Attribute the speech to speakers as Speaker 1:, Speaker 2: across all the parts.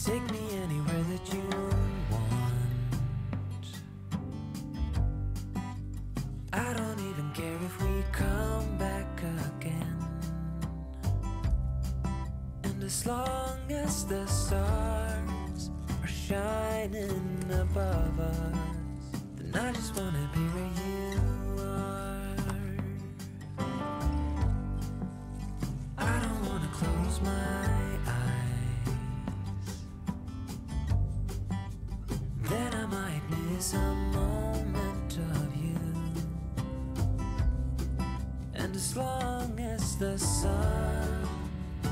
Speaker 1: Take me anywhere that you want. I don't even care if we come back again. And as long as the stars are shining above us, then I just wanna be where you are. I don't wanna close my a moment of you, and as long as the sun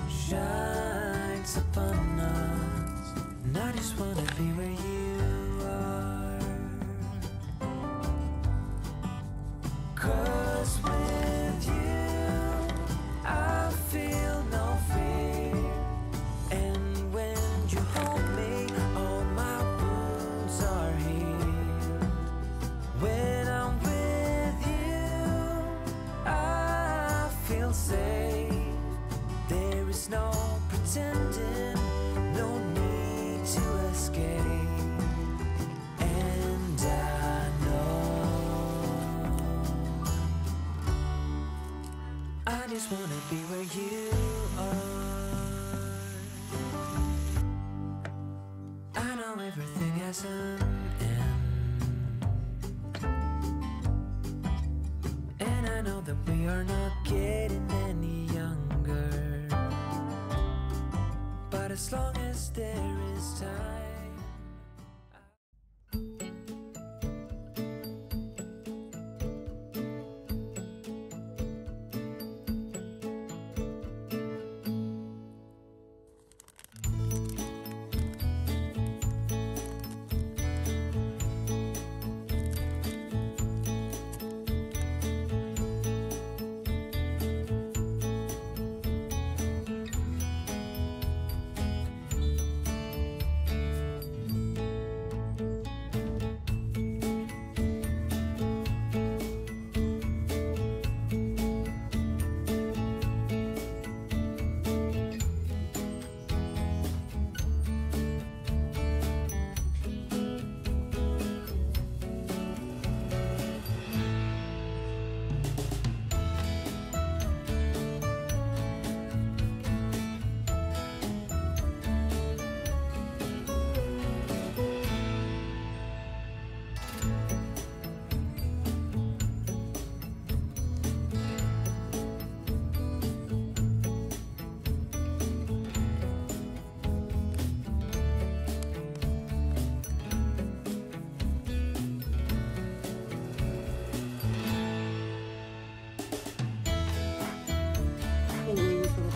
Speaker 1: shines upon us, and I just wanna be where you are. 'Cause with you I feel no fear, and when you hold me all my wounds are healed. When I'm with you, I feel safe. There is no pretending, no need to escape. And I know I just wanna be where you are. I know everything has an that we are not getting any younger, but as long as there is time.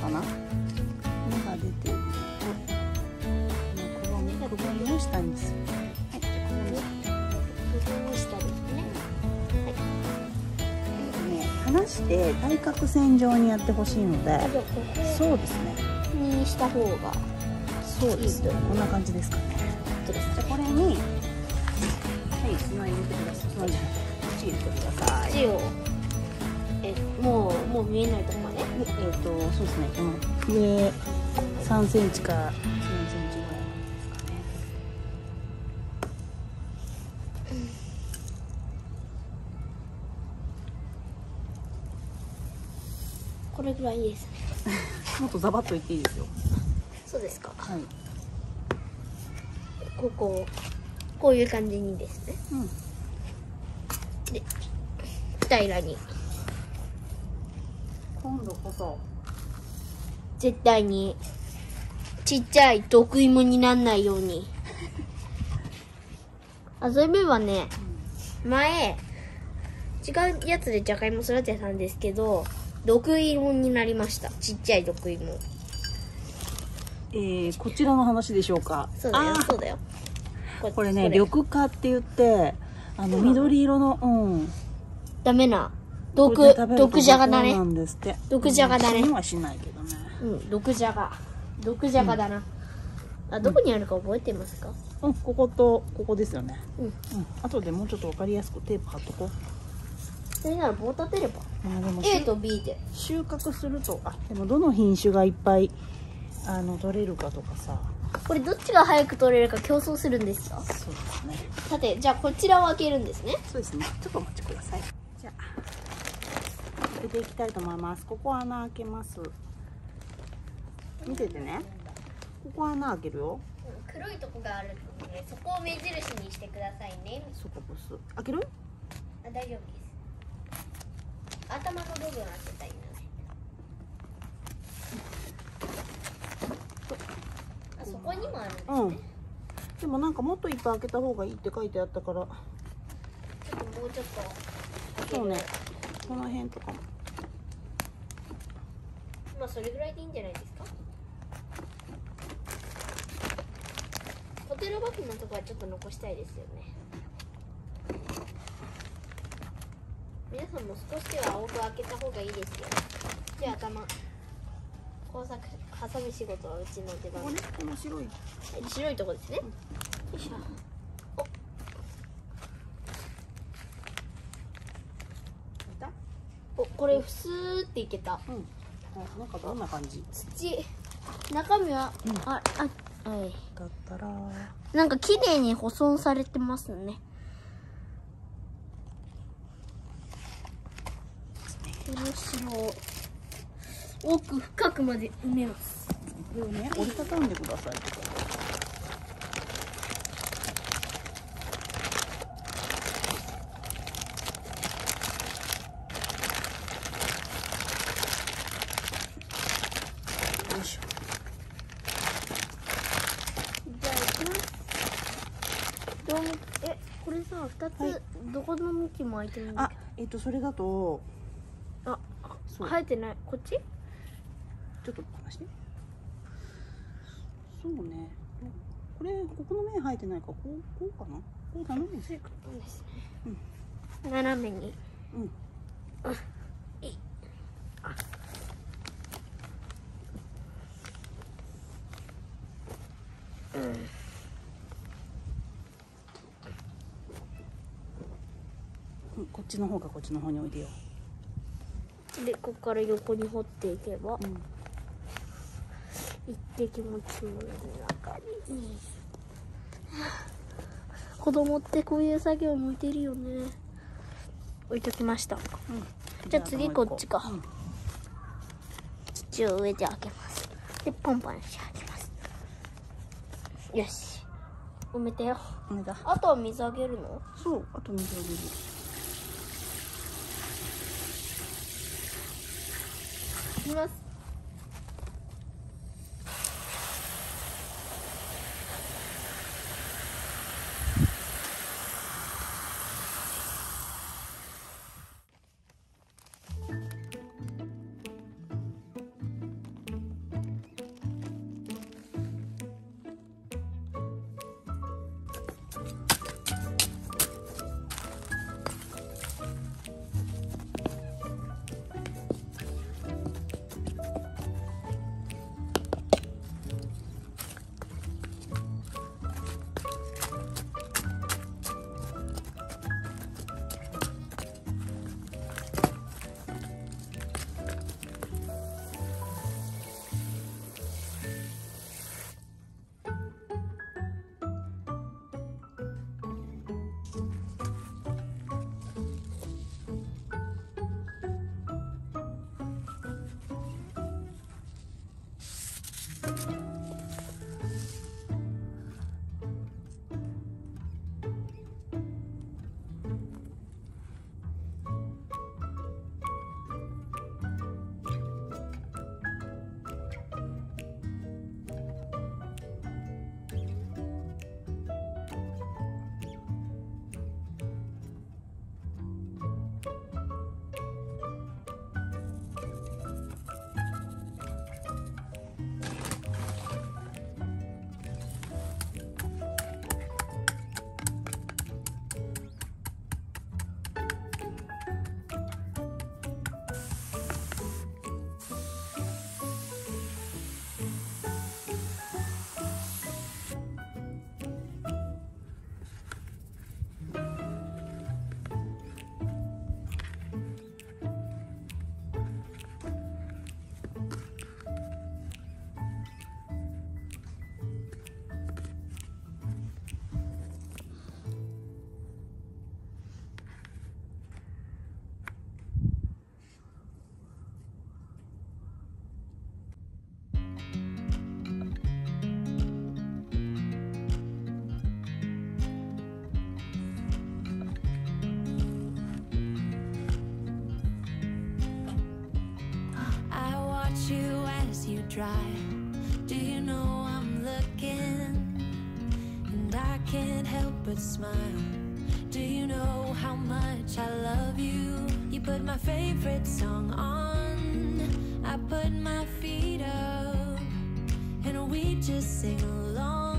Speaker 2: かな。芽が出ていると、くぼみを下にする。はい、じゃあくぼみを下ですね。はい。離して対角線上にやってほしいので、そうですね。
Speaker 3: にした方が、
Speaker 2: そうですね。こんな感じですかね。じゃあこれに、はい、砂入れてください。砂入れてください。
Speaker 3: もう見えないとこまで。
Speaker 2: そうですね。この上3センチか4センチぐらいですかね。
Speaker 3: これぐらいいいですね。
Speaker 2: もっとザバッといっていいですよ。
Speaker 3: そうですか。
Speaker 2: はい。
Speaker 3: こういう感じにですね。うん。で、平らに。
Speaker 2: 今度こそ
Speaker 3: 絶対にちっちゃい毒芋にならないように。あ、そういえばね、前違うやつでじゃがいも育てたんですけど、毒芋になりました。ちっちゃい毒芋。
Speaker 2: こちらの話でしょうか。
Speaker 3: そうだよ、そうだよ。
Speaker 2: これね、緑化って言って、緑色の、
Speaker 3: ダメな。
Speaker 2: これで食べると
Speaker 3: 毒じゃがだね。
Speaker 2: なんですって。
Speaker 3: 毒じゃがだね。
Speaker 2: 死にはしないけどね。
Speaker 3: 毒じゃが。毒じゃがだな。あ、どこにあるか覚えてますか？
Speaker 2: こことここですよね。
Speaker 3: あ
Speaker 2: とでもうちょっとわかりやすくテープ貼っとこう。
Speaker 3: それなら棒立てれば。
Speaker 2: でも
Speaker 3: A と B で。
Speaker 2: 収穫すると、でもどの品種がいっぱい取れるかとかさ。
Speaker 3: これどっちが早く取れるか競争するんですか？
Speaker 2: そうですね。
Speaker 3: さて、じゃあこちらを開けるんですね。
Speaker 2: そうですね。ちょっとお待ちください。じゃあ開けていきたいと思います。ここ穴開けます。見ててね。ここ穴開けるよ。
Speaker 3: 黒いとこがあるので、そこを目印にしてくださいね。
Speaker 2: そこボス。開ける？
Speaker 3: 大丈夫です。頭の部分開けたいな。そこにもあるんですね。
Speaker 2: でもなんかもっといっぱい開けた方がいいって書いてあったから。
Speaker 3: ちょっともうちょっと開ける。
Speaker 2: そうね。この辺とかも。
Speaker 3: まあそれぐらいでいいんじゃないですか。ホテルバッグのとこはちょっと残したいですよね。皆さんも少しは多く開けた方がいいですよ。じゃあ頭。工作ハサミ仕事はうちの出番。
Speaker 2: この白い。
Speaker 3: 白いとこですね。よいしょ。これふすーっていけた。
Speaker 2: なんかどんな感じ？
Speaker 3: 土。中身は、はい。
Speaker 2: だったら。
Speaker 3: なんか綺麗に保存されてますね。面白い。奥深くまで埋めます。
Speaker 2: これをね、折りたたんでください。よいしょ。
Speaker 3: じゃあ行きます。これさ、2つ、どこの向きも開いてるんだけど。
Speaker 2: それだと。
Speaker 3: 生えてない。こっち？
Speaker 2: ちょっと離して。そうね。これここの面生えてないか、こうかな。こう斜めにする。
Speaker 3: そうですね。斜めに。
Speaker 2: こっちの方かこっちの方においでよ。
Speaker 3: で、ここから横に掘っていけば、一滴もちもの中に。子供ってこういう作業向いてるよね。置いときました。じゃあ次こっちか。土を上で開けます。で、ポンポンして開けます。よし。埋めてよ。あとは水あげるの？
Speaker 2: そう、あと水あげる。
Speaker 3: いきます。
Speaker 1: watch you as you drive. Do you know I'm looking? And I can't help but smile. Do you know how much I love you? You put my favorite song on, I put my feet up, and we just sing along.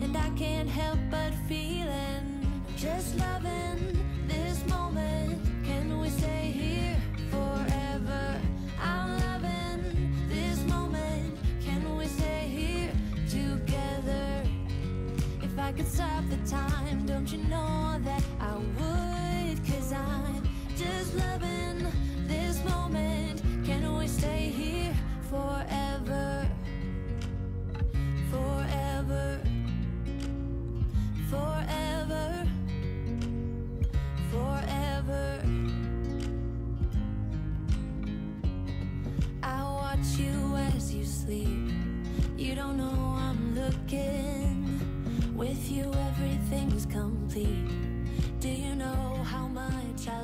Speaker 1: And I can't help but feeling, just loving this moment. Can we stay here forever? I'm loving this moment. Can we stay here together? If I could stop the time, don't you know that I would? 'Cause I'm just loving this moment. Can we stay here forever? Forever. Forever. Forever. I watch you as you sleep. You don't know I'm looking. With you everything's complete. Do you know how much I